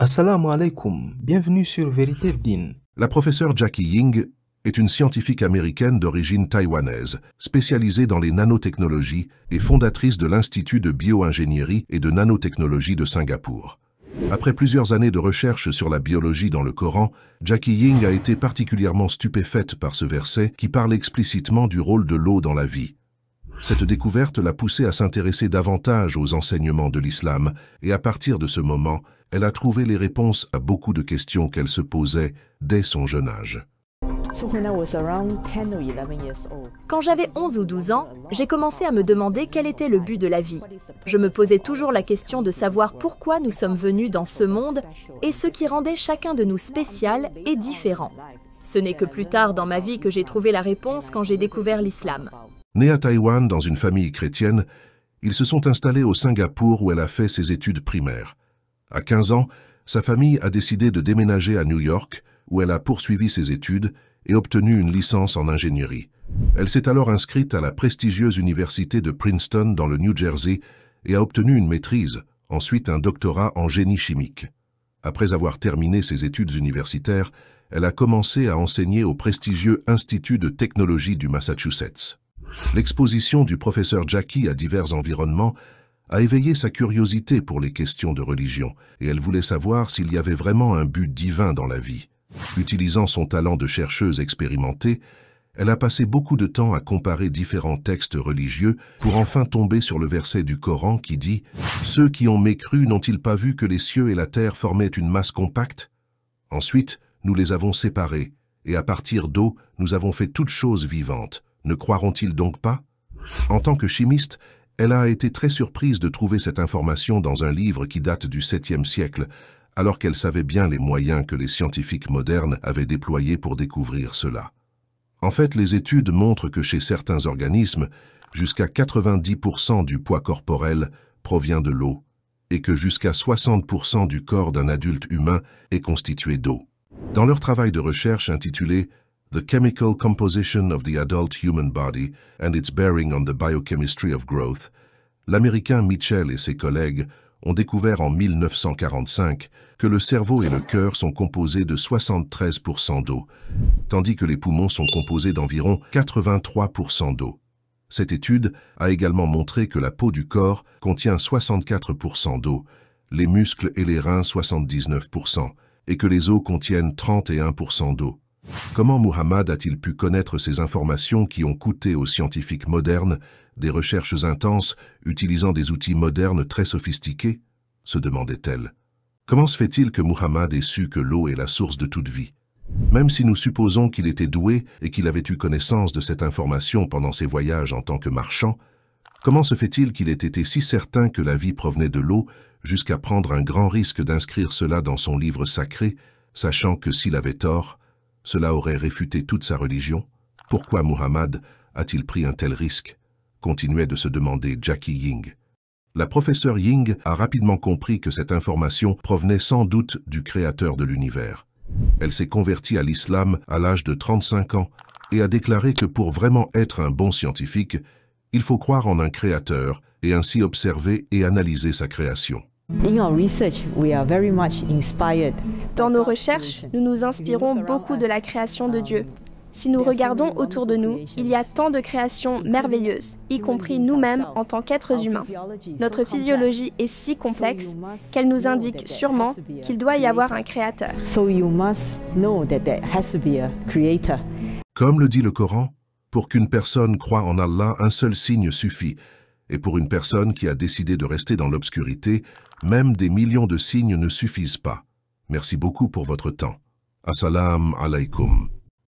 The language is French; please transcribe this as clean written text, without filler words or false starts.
Assalamu alaikum, bienvenue sur Vérité Din. La professeure Jackie Ying est une scientifique américaine d'origine taïwanaise, spécialisée dans les nanotechnologies et fondatrice de l'Institut de bio-ingénierie et de nanotechnologie de Singapour. Après plusieurs années de recherche sur la biologie dans le Coran, Jackie Ying a été particulièrement stupéfaite par ce verset qui parle explicitement du rôle de l'eau dans la vie. Cette découverte l'a poussée à s'intéresser davantage aux enseignements de l'islam et à partir de ce moment, elle a trouvé les réponses à beaucoup de questions qu'elle se posait dès son jeune âge. Quand j'avais 11 ou 12 ans, j'ai commencé à me demander quel était le but de la vie. Je me posais toujours la question de savoir pourquoi nous sommes venus dans ce monde et ce qui rendait chacun de nous spécial et différent. Ce n'est que plus tard dans ma vie que j'ai trouvé la réponse quand j'ai découvert l'islam. Née à Taïwan dans une famille chrétienne, ils se sont installés au Singapour où elle a fait ses études primaires. À 15 ans, sa famille a décidé de déménager à New York où elle a poursuivi ses études et obtenu une licence en ingénierie. Elle s'est alors inscrite à la prestigieuse université de Princeton dans le New Jersey et a obtenu une maîtrise, ensuite un doctorat en génie chimique. Après avoir terminé ses études universitaires, elle a commencé à enseigner au prestigieux Institut de technologie du Massachusetts. L'exposition du professeur Jackie à divers environnements a éveillé sa curiosité pour les questions de religion et elle voulait savoir s'il y avait vraiment un but divin dans la vie. Utilisant son talent de chercheuse expérimentée, elle a passé beaucoup de temps à comparer différents textes religieux pour enfin tomber sur le verset du Coran qui dit « Ceux qui ont mécru n'ont-ils pas vu que les cieux et la terre formaient une masse compacte ?» Ensuite, nous les avons séparés et à partir d'eau, nous avons fait toutes choses vivantes. Ne croiront-ils donc pas? En tant que chimiste, elle a été très surprise de trouver cette information dans un livre qui date du 7e siècle, alors qu'elle savait bien les moyens que les scientifiques modernes avaient déployés pour découvrir cela. En fait, les études montrent que chez certains organismes, jusqu'à 90% du poids corporel provient de l'eau, et que jusqu'à 60% du corps d'un adulte humain est constitué d'eau. Dans leur travail de recherche intitulé The Chemical Composition of the Adult Human Body and its Bearing on the Biochemistry of Growth, l'Américain Mitchell et ses collègues ont découvert en 1945 que le cerveau et le cœur sont composés de 73% d'eau, tandis que les poumons sont composés d'environ 83% d'eau. Cette étude a également montré que la peau du corps contient 64% d'eau, les muscles et les reins 79%, et que les os contiennent 31% d'eau. Comment Muhammad a-t-il pu connaître ces informations qui ont coûté aux scientifiques modernes des recherches intenses utilisant des outils modernes très sophistiqués? Se demandait-elle. Comment se fait-il que Muhammad ait su que l'eau est la source de toute vie? Même si nous supposons qu'il était doué et qu'il avait eu connaissance de cette information pendant ses voyages en tant que marchand, comment se fait-il qu'il ait été si certain que la vie provenait de l'eau jusqu'à prendre un grand risque d'inscrire cela dans son livre sacré, sachant que s'il avait tort, cela aurait réfuté toute sa religion? Pourquoi Muhammad a-t-il pris un tel risque? Continuait de se demander Jackie Ying. La professeure Ying a rapidement compris que cette information provenait sans doute du créateur de l'univers. Elle s'est convertie à l'islam à l'âge de 35 ans et a déclaré que pour vraiment être un bon scientifique, il faut croire en un créateur et ainsi observer et analyser sa création. Dans nos recherches, nous nous inspirons beaucoup de la création de Dieu. Si nous regardons autour de nous, il y a tant de créations merveilleuses, y compris nous-mêmes en tant qu'êtres humains. Notre physiologie est si complexe qu'elle nous indique sûrement qu'il doit y avoir un créateur. Comme le dit le Coran, pour qu'une personne croie en Allah, un seul signe suffit. Et pour une personne qui a décidé de rester dans l'obscurité, même des millions de signes ne suffisent pas. Merci beaucoup pour votre temps. Assalamu alaikum.